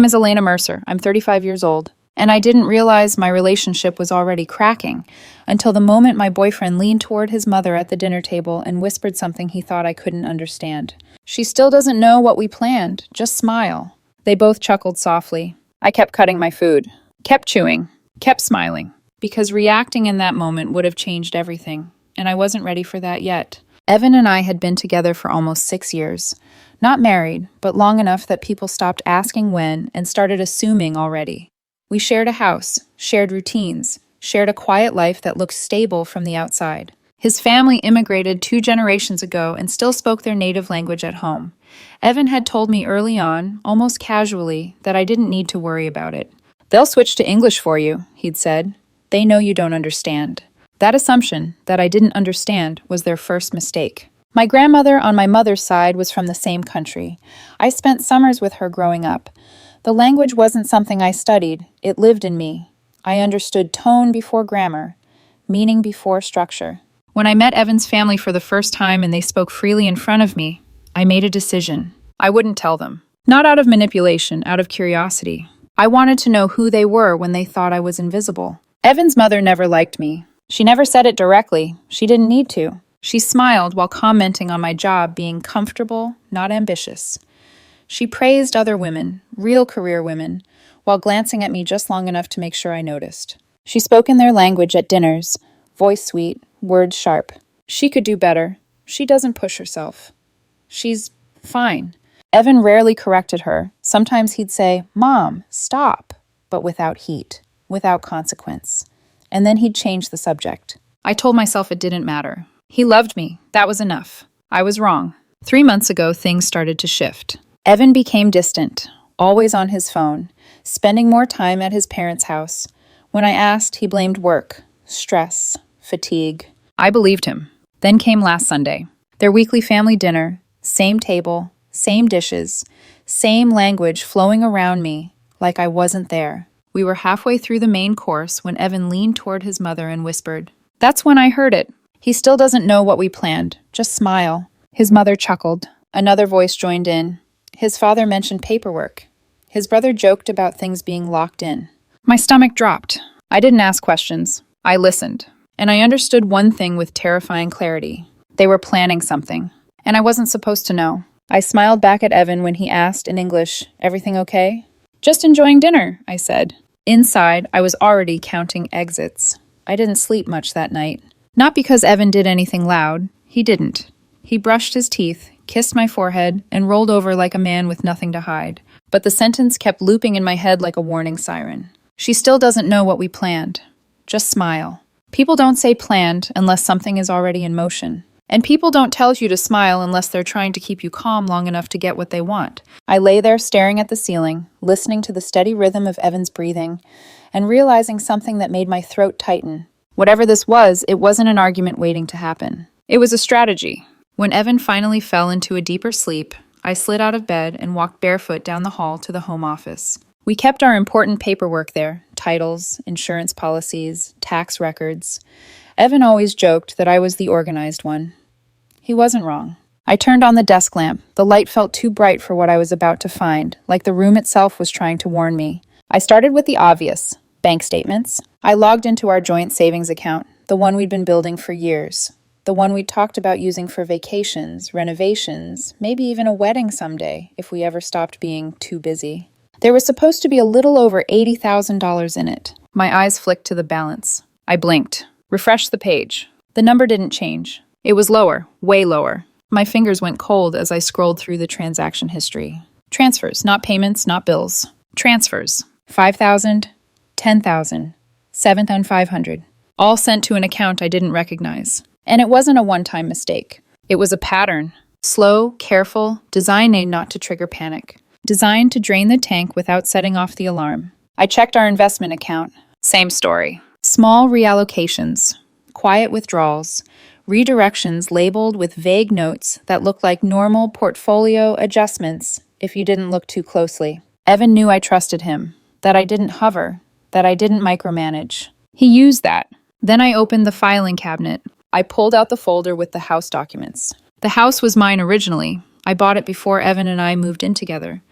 name is Elena Mercer. I'm 35 years old, and I didn't realize my relationship was already cracking until the moment my boyfriend leaned toward his mother at the dinner table and whispered something he thought I couldn't understand. She still doesn't know what we planned. Just smile. They both chuckled softly. I kept cutting my food, kept chewing, kept smiling, because reacting in that moment would have changed everything, and I wasn't ready for that yet. Evan and I had been together for almost 6 years. Not married, but long enough that people stopped asking when and started assuming already. We shared a house, shared routines, shared a quiet life that looked stable from the outside. His family immigrated 2 generations ago and still spoke their native language at home. Evan had told me early on, almost casually, that I didn't need to worry about it. "They'll switch to English for you," he'd said. "They know you don't understand." That assumption, that I didn't understand, was their first mistake. My grandmother on my mother's side was from the same country. I spent summers with her growing up. The language wasn't something I studied, it lived in me. I understood tone before grammar, meaning before structure. When I met Evan's family for the first time and they spoke freely in front of me, I made a decision. I wouldn't tell them. Not out of manipulation, out of curiosity. I wanted to know who they were when they thought I was invisible. Evan's mother never liked me. She never said it directly. She didn't need to. She smiled while commenting on my job being comfortable, not ambitious. She praised other women, real career women, while glancing at me just long enough to make sure I noticed. She spoke in their language at dinners, voice sweet, words sharp. She could do better. She doesn't push herself. She's fine. Evan rarely corrected her. Sometimes he'd say, "Mom, stop," but without heat, without consequence. And then he'd change the subject. I told myself it didn't matter. He loved me. That was enough. I was wrong. 3 months ago, things started to shift. Evan became distant, always on his phone, spending more time at his parents' house. When I asked, he blamed work, stress, fatigue. I believed him. Then came last Sunday. Their weekly family dinner, same table, same dishes, same language flowing around me like I wasn't there. We were halfway through the main course when Evan leaned toward his mother and whispered. That's when I heard it. He still doesn't know what we planned. Just smile. His mother chuckled. Another voice joined in. His father mentioned paperwork. His brother joked about things being locked in. My stomach dropped. I didn't ask questions. I listened. And I understood one thing with terrifying clarity. They were planning something. And I wasn't supposed to know. I smiled back at Evan when he asked in English, "Everything okay?" "Just enjoying dinner," I said. Inside, I was already counting exits. I didn't sleep much that night. Not because Evan did anything loud. He didn't. He brushed his teeth, kissed my forehead, and rolled over like a man with nothing to hide. But the sentence kept looping in my head like a warning siren. She still doesn't know what we planned. Just smile. People don't say planned unless something is already in motion. And people don't tell you to smile unless they're trying to keep you calm long enough to get what they want. I lay there staring at the ceiling, listening to the steady rhythm of Evan's breathing, and realizing something that made my throat tighten. Whatever this was, it wasn't an argument waiting to happen. It was a strategy. When Evan finally fell into a deeper sleep, I slid out of bed and walked barefoot down the hall to the home office. We kept our important paperwork there, titles, insurance policies, tax records. Evan always joked that I was the organized one. He wasn't wrong. I turned on the desk lamp. The light felt too bright for what I was about to find, like the room itself was trying to warn me. I started with the obvious, bank statements. I logged into our joint savings account, the one we'd been building for years, the one we'd talked about using for vacations, renovations, maybe even a wedding someday if we ever stopped being too busy. There was supposed to be a little over $80,000 in it. My eyes flicked to the balance. I blinked, refreshed the page. The number didn't change. It was lower, way lower. My fingers went cold as I scrolled through the transaction history. Transfers, not payments, not bills. Transfers. 5,000, 10,000, 7,500. All sent to an account I didn't recognize. And it wasn't a one-time mistake. It was a pattern. Slow, careful, designed not to trigger panic. Designed to drain the tank without setting off the alarm. I checked our investment account. Same story. Small reallocations. Quiet withdrawals. Redirections labeled with vague notes that looked like normal portfolio adjustments if you didn't look too closely. Evan knew I trusted him, that I didn't hover, that I didn't micromanage. He used that. Then I opened the filing cabinet. I pulled out the folder with the house documents. The house was mine originally. I bought it before Evan and I moved in together.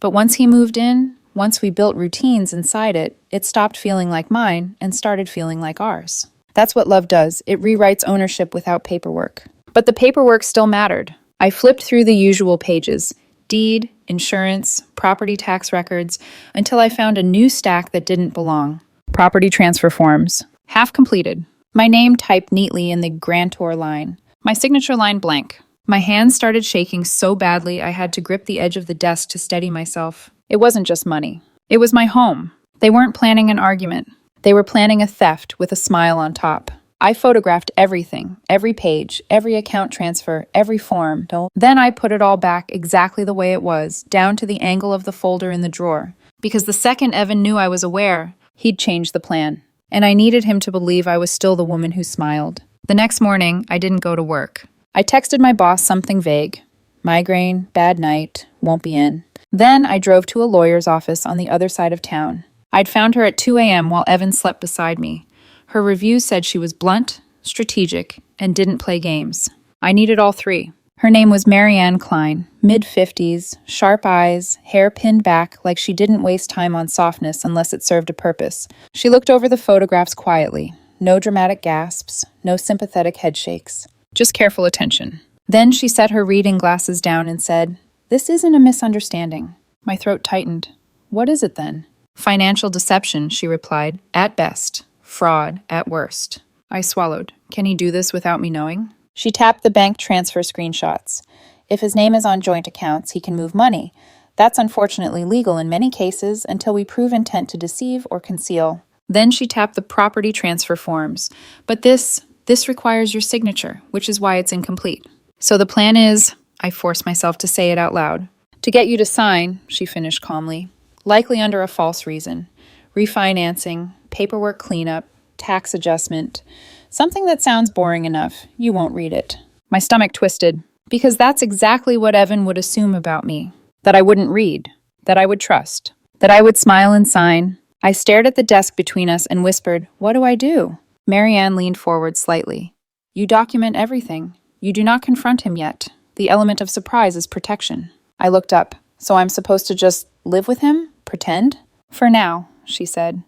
But once he moved in, once we built routines inside it, it stopped feeling like mine and started feeling like ours. That's what love does. It rewrites ownership without paperwork. But the paperwork still mattered. I flipped through the usual pages: deed, insurance, property tax records, until I found a new stack that didn't belong. Property transfer forms. Half completed. My name typed neatly in the grantor line. My signature line blank. My hands started shaking so badly I had to grip the edge of the desk to steady myself. It wasn't just money. It was my home. They weren't planning an argument. They were planning a theft with a smile on top. I photographed everything, every page, every account transfer, every form. Then I put it all back exactly the way it was, down to the angle of the folder in the drawer. Because the second Evan knew I was aware, he'd change the plan. And I needed him to believe I was still the woman who smiled. The next morning, I didn't go to work. I texted my boss something vague. Migraine, bad night, won't be in. Then I drove to a lawyer's office on the other side of town. I'd found her at 2 a.m. while Evan slept beside me. Her reviews said she was blunt, strategic, and didn't play games. I needed all three. Her name was Marianne Klein, mid-50s, sharp eyes, hair pinned back like she didn't waste time on softness unless it served a purpose. She looked over the photographs quietly. No dramatic gasps, no sympathetic headshakes. Just careful attention. Then she set her reading glasses down and said, "This isn't a misunderstanding." My throat tightened. "What is it then?" "Financial deception," she replied, "at best. Fraud, at worst." I swallowed. Can he do this without me knowing? She tapped the bank transfer screenshots. If his name is on joint accounts, he can move money. That's unfortunately legal in many cases until we prove intent to deceive or conceal. Then she tapped the property transfer forms. But this requires your signature, which is why it's incomplete. So the plan is, I forced myself to say it out loud, to get you to sign, she finished calmly, likely under a false reason. Refinancing, paperwork cleanup, tax adjustment, something that sounds boring enough. You won't read it. My stomach twisted, because that's exactly what Evan would assume about me. That I wouldn't read, that I would trust, that I would smile and sign. I stared at the desk between us and whispered, "What do I do?" Marianne leaned forward slightly. "You document everything. You do not confront him yet. The element of surprise is protection." I looked up. "So I'm supposed to just live with him? Pretend?" "For now," she said.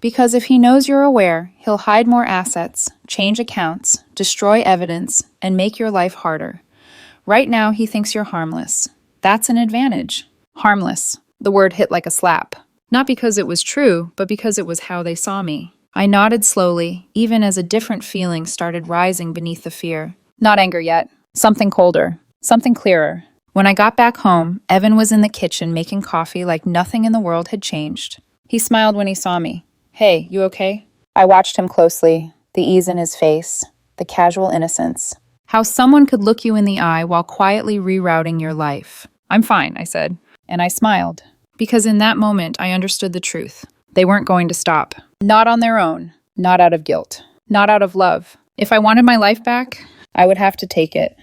"Because if he knows you're aware, he'll hide more assets, change accounts, destroy evidence, and make your life harder. Right now, he thinks you're harmless. That's an advantage." Harmless. The word hit like a slap. Not because it was true, but because it was how they saw me. I nodded slowly, even as a different feeling started rising beneath the fear. Not anger yet. Something colder. Something clearer. When I got back home, Evan was in the kitchen making coffee like nothing in the world had changed. He smiled when he saw me. "Hey, you okay?" I watched him closely, the ease in his face, the casual innocence. How someone could look you in the eye while quietly rerouting your life. "I'm fine," I said, and I smiled. Because in that moment, I understood the truth. They weren't going to stop. Not on their own. Not out of guilt. Not out of love. If I wanted my life back, I would have to take it.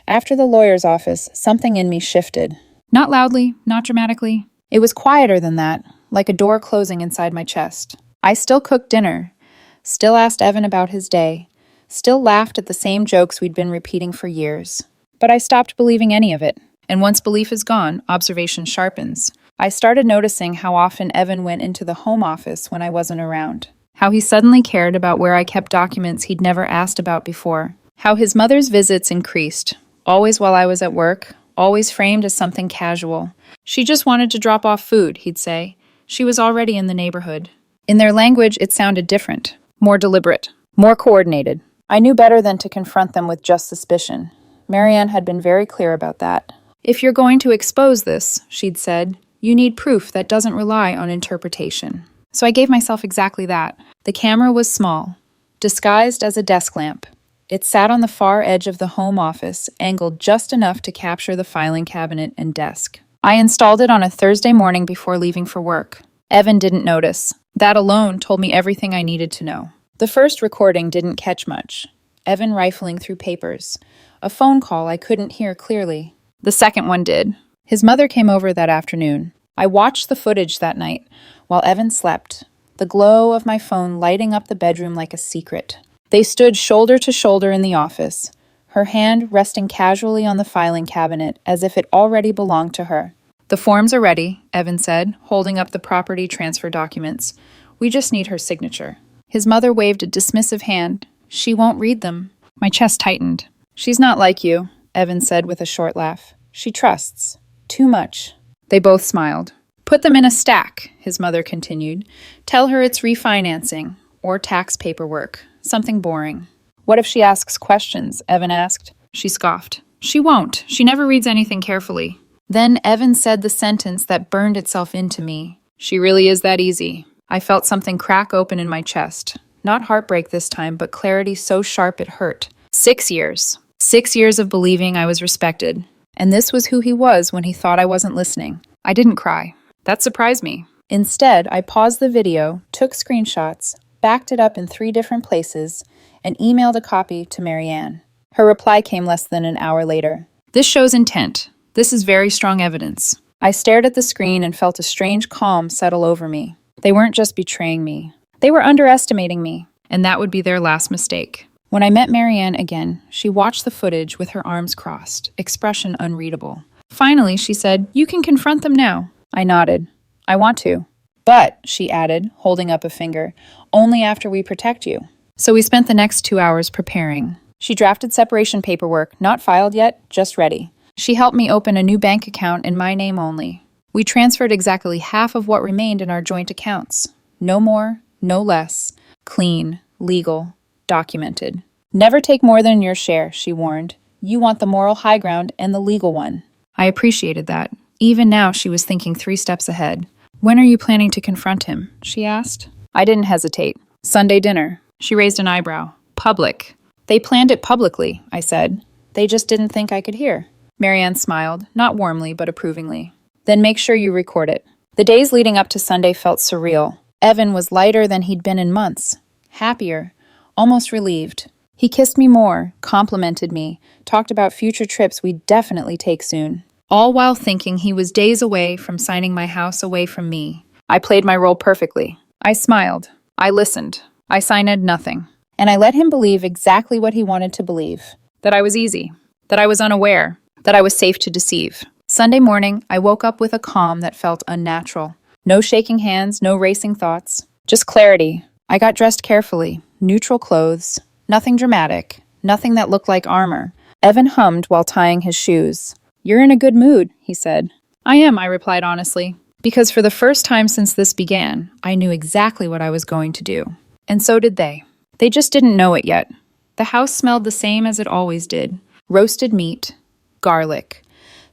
After the lawyer's office, something in me shifted. Not loudly, not dramatically. It was quieter than that, like a door closing inside my chest. I still cooked dinner, still asked Evan about his day, still laughed at the same jokes we'd been repeating for years. But I stopped believing any of it. And once belief is gone, observation sharpens. I started noticing how often Evan went into the home office when I wasn't around. How he suddenly cared about where I kept documents he'd never asked about before. How his mother's visits increased, always while I was at work, always framed as something casual. She just wanted to drop off food, he'd say. She was already in the neighborhood. In their language, it sounded different, more deliberate, more coordinated. I knew better than to confront them with just suspicion. Marianne had been very clear about that. "If you're going to expose this," she'd said, "you need proof that doesn't rely on interpretation." So I gave myself exactly that. The camera was small, disguised as a desk lamp. It sat on the far edge of the home office, angled just enough to capture the filing cabinet and desk. I installed it on a Thursday morning before leaving for work. Evan didn't notice. That alone told me everything I needed to know. The first recording didn't catch much. Evan rifling through papers. A phone call I couldn't hear clearly. The second one did. His mother came over that afternoon. I watched the footage that night while Evan slept, the glow of my phone lighting up the bedroom like a secret. They stood shoulder to shoulder in the office, her hand resting casually on the filing cabinet as if it already belonged to her. The forms are ready, Evan said, holding up the property transfer documents. We just need her signature. His mother waved a dismissive hand. She won't read them. My chest tightened. She's not like you, Evan said with a short laugh. She trusts. Too much. They both smiled. Put them in a stack, his mother continued. Tell her it's refinancing or tax paperwork. Something boring. What if she asks questions? Evan asked. She scoffed. She won't. She never reads anything carefully. Then Evan said the sentence that burned itself into me. She really is that easy. I felt something crack open in my chest. Not heartbreak this time, but clarity so sharp it hurt. 6 years. 6 years of believing I was respected. And this was who he was when he thought I wasn't listening. I didn't cry. That surprised me. Instead, I paused the video, took screenshots, backed it up in 3 different places, and emailed a copy to Marianne. Her reply came less than an hour later. This shows intent. This is very strong evidence. I stared at the screen and felt a strange calm settle over me. They weren't just betraying me. They were underestimating me, and that would be their last mistake. When I met Marianne again, she watched the footage with her arms crossed, expression unreadable. Finally, she said, "You can confront them now." I nodded. "I want to." "But," she added, holding up a finger, "only after we protect you." So we spent the next 2 hours preparing. She drafted separation paperwork, not filed yet, just ready. She helped me open a new bank account in my name only. We transferred exactly half of what remained in our joint accounts. No more, no less. Clean, legal, documented. Never take more than your share, she warned. You want the moral high ground and the legal one. I appreciated that. Even now, she was thinking 3 steps ahead. When are you planning to confront him? She asked. I didn't hesitate. Sunday dinner. She raised an eyebrow. Public. They planned it publicly, I said. They just didn't think I could hear. Marianne smiled, not warmly, but approvingly. Then make sure you record it. The days leading up to Sunday felt surreal. Evan was lighter than he'd been in months. Happier. Almost relieved. He kissed me more, complimented me, talked about future trips we'd definitely take soon. All while thinking he was days away from signing my house away from me. I played my role perfectly. I smiled. I listened. I signed nothing. And I let him believe exactly what he wanted to believe. That I was easy. That I was unaware. That I was safe to deceive. Sunday morning, I woke up with a calm that felt unnatural. No shaking hands, no racing thoughts. Just clarity. I got dressed carefully. Neutral clothes. Nothing dramatic. Nothing that looked like armor. Evan hummed while tying his shoes. You're in a good mood, he said. I am, I replied honestly. Because for the first time since this began, I knew exactly what I was going to do. And so did they. They just didn't know it yet. The house smelled the same as it always did. Roasted meat. Garlic.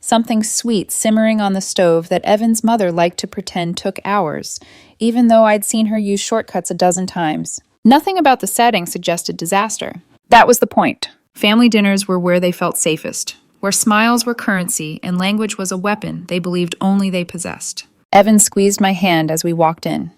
Something sweet simmering on the stove that Evan's mother liked to pretend took hours, even though I'd seen her use shortcuts a dozen times. Nothing about the setting suggested disaster. That was the point. Family dinners were where they felt safest, where smiles were currency and language was a weapon they believed only they possessed. Evan squeezed my hand as we walked in.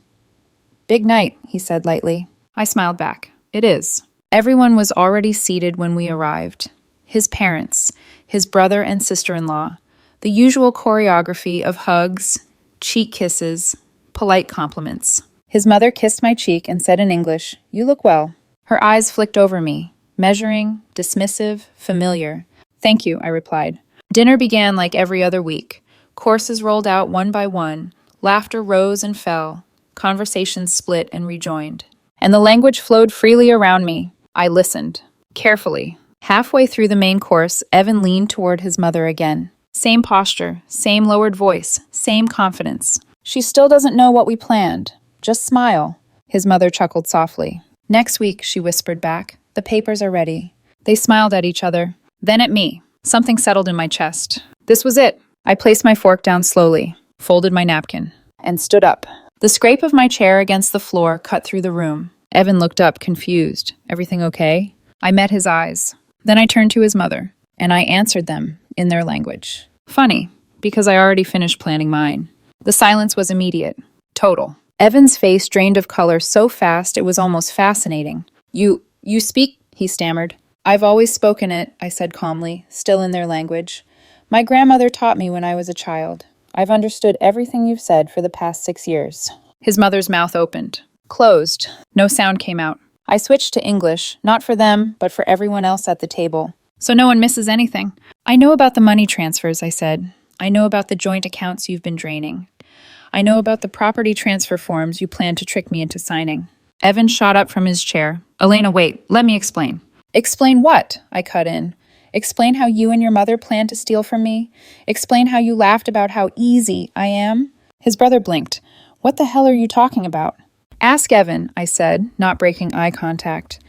Big night, he said lightly. I smiled back. It is. Everyone was already seated when we arrived. His parents, his brother and sister-in-law, the usual choreography of hugs, cheek kisses, polite compliments. His mother kissed my cheek and said in English, "You look well." Her eyes flicked over me, measuring, dismissive, familiar. "Thank you," I replied. Dinner began like every other week. Courses rolled out one by one. Laughter rose and fell. Conversations split and rejoined. And the language flowed freely around me. I listened. Carefully. Halfway through the main course, Evan leaned toward his mother again. Same posture, same lowered voice, same confidence. She still doesn't know what we planned. Just smile. His mother chuckled softly. Next week, she whispered back. The papers are ready. They smiled at each other. Then at me. Something settled in my chest. This was it. I placed my fork down slowly, folded my napkin, and stood up. The scrape of my chair against the floor cut through the room. Evan looked up, confused. Everything okay? I met his eyes. Then I turned to his mother, and I answered them in their language. Funny, because I already finished planning mine. The silence was immediate, total. Evan's face drained of color so fast it was almost fascinating. You speak, he stammered. I've always spoken it, I said calmly, still in their language. My grandmother taught me when I was a child. I've understood everything you've said for the past 6 years. His mother's mouth opened, closed. No sound came out. I switched to English, not for them, but for everyone else at the table. So no one misses anything. I know about the money transfers, I said. I know about the joint accounts you've been draining. I know about the property transfer forms you plan to trick me into signing. Evan shot up from his chair. Elena, wait, let me explain. Explain what? I cut in. Explain how you and your mother planned to steal from me? Explain how you laughed about how easy I am? His brother blinked. What the hell are you talking about? Ask Evan, I said, not breaking eye contact.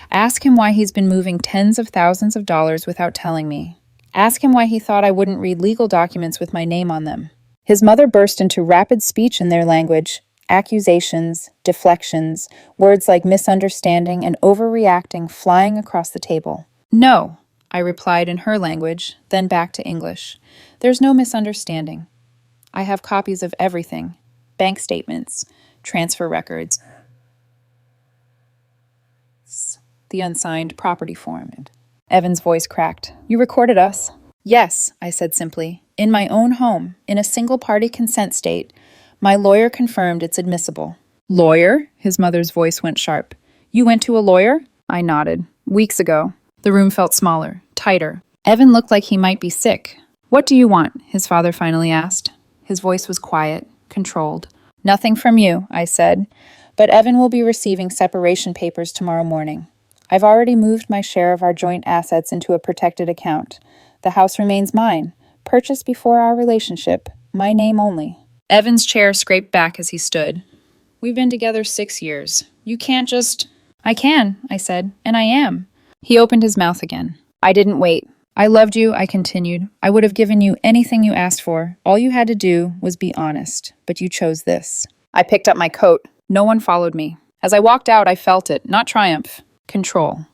Ask him why he's been moving tens of thousands of dollars without telling me. Ask him why he thought I wouldn't read legal documents with my name on them. His mother burst into rapid speech in their language, accusations, deflections, words like misunderstanding and overreacting flying across the table. No, I replied in her language, then back to English. There's no misunderstanding. I have copies of everything. Bank statements, transfer records, the unsigned property form. Evan's voice cracked. You recorded us? Yes, I said simply. In my own home, in a single-party consent state. My lawyer confirmed it's admissible. Lawyer? His mother's voice went sharp. You went to a lawyer? I nodded. Weeks ago. The room felt smaller, tighter. Evan looked like he might be sick. What do you want? His father finally asked. His voice was quiet, controlled. Nothing from you, I said. But Evan will be receiving separation papers tomorrow morning. I've already moved my share of our joint assets into a protected account. The house remains mine, purchased before our relationship, my name only. Evan's chair scraped back as he stood. We've been together 6 years. You can't just... I can, I said, and I am. He opened his mouth again. I didn't wait. I loved you, I continued. I would have given you anything you asked for. All you had to do was be honest, but you chose this. I picked up my coat. No one followed me. As I walked out, I felt it, not triumph. Control.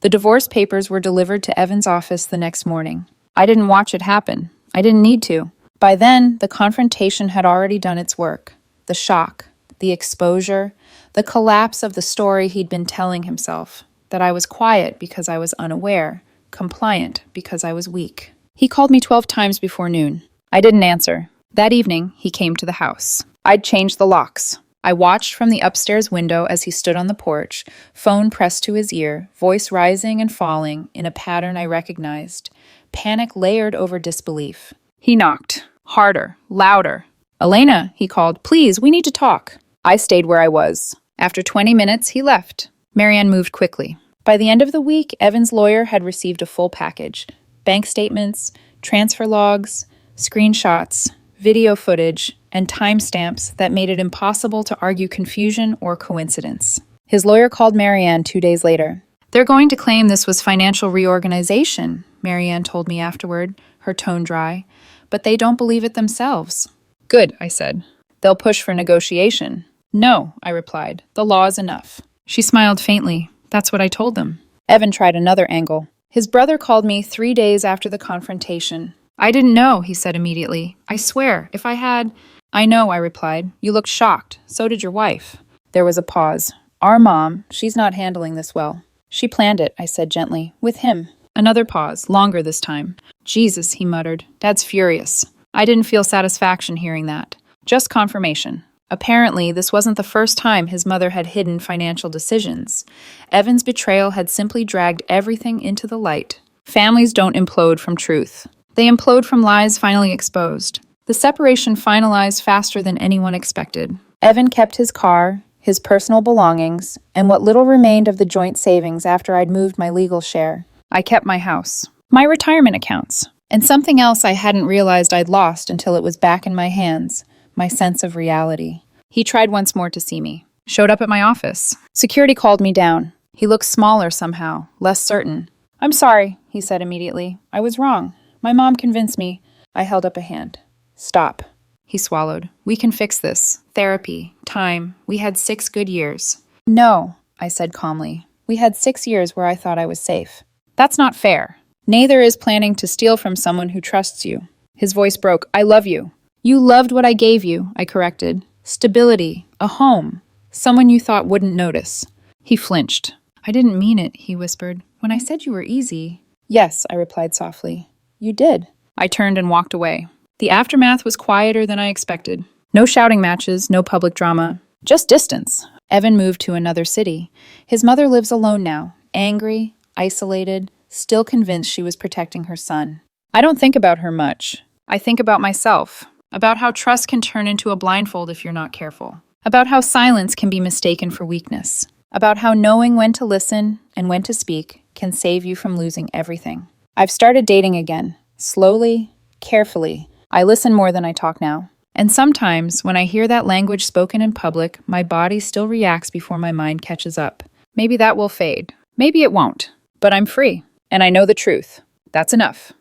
The divorce papers were delivered to Evan's office the next morning. I didn't watch it happen. I didn't need to. By then, the confrontation had already done its work. The shock, the exposure, the collapse of the story he'd been telling himself. That I was quiet because I was unaware, compliant because I was weak. He called me 12 times before noon. I didn't answer. That evening, he came to the house. I'd changed the locks. I watched from the upstairs window as he stood on the porch, phone pressed to his ear, voice rising and falling in a pattern I recognized. Panic layered over disbelief. He knocked. Harder. Louder. Elena, he called. Please, we need to talk. I stayed where I was. After 20 minutes, he left. Marianne moved quickly. By the end of the week, Evan's lawyer had received a full package. Bank statements, transfer logs, screenshots, video footage, and timestamps that made it impossible to argue confusion or coincidence. His lawyer called Marianne 2 days later. They're going to claim this was financial reorganization, Marianne told me afterward, her tone dry. But they don't believe it themselves. Good, I said. They'll push for negotiation. No, I replied. The law is enough. She smiled faintly. That's what I told them. Evan tried another angle. His brother called me 3 days after the confrontation. I didn't know, he said immediately. I swear, if I had... I know, I replied. You looked shocked. So did your wife. There was a pause. Our mom, she's not handling this well. She planned it, I said gently. With him. Another pause, longer this time. Jesus, he muttered. Dad's furious. I didn't feel satisfaction hearing that. Just confirmation. Apparently, this wasn't the first time his mother had hidden financial decisions. Evan's betrayal had simply dragged everything into the light. Families don't implode from truth. They implode from lies finally exposed. The separation finalized faster than anyone expected. Evan kept his car, his personal belongings, and what little remained of the joint savings after I'd moved my legal share. I kept my house, my retirement accounts, and something else I hadn't realized I'd lost until it was back in my hands. My sense of reality. He tried once more to see me. Showed up at my office. Security called me down. He looked smaller somehow, less certain. I'm sorry, he said immediately. I was wrong. My mom convinced me. I held up a hand. Stop. He swallowed. We can fix this. Therapy. Time. We had 6 good years. No, I said calmly. We had 6 years where I thought I was safe. That's not fair. Neither is planning to steal from someone who trusts you. His voice broke. I love you. You loved what I gave you, I corrected. Stability, a home, someone you thought wouldn't notice. He flinched. I didn't mean it, he whispered. When I said you were easy. Yes, I replied softly. You did. I turned and walked away. The aftermath was quieter than I expected. No shouting matches, no public drama. Just distance. Evan moved to another city. His mother lives alone now, angry, isolated, still convinced she was protecting her son. I don't think about her much. I think about myself, about how trust can turn into a blindfold if you're not careful, about how silence can be mistaken for weakness, about how knowing when to listen and when to speak can save you from losing everything. I've started dating again, slowly, carefully. I listen more than I talk now. And sometimes, when I hear that language spoken in public, my body still reacts before my mind catches up. Maybe that will fade. Maybe it won't. But I'm free. And I know the truth. That's enough.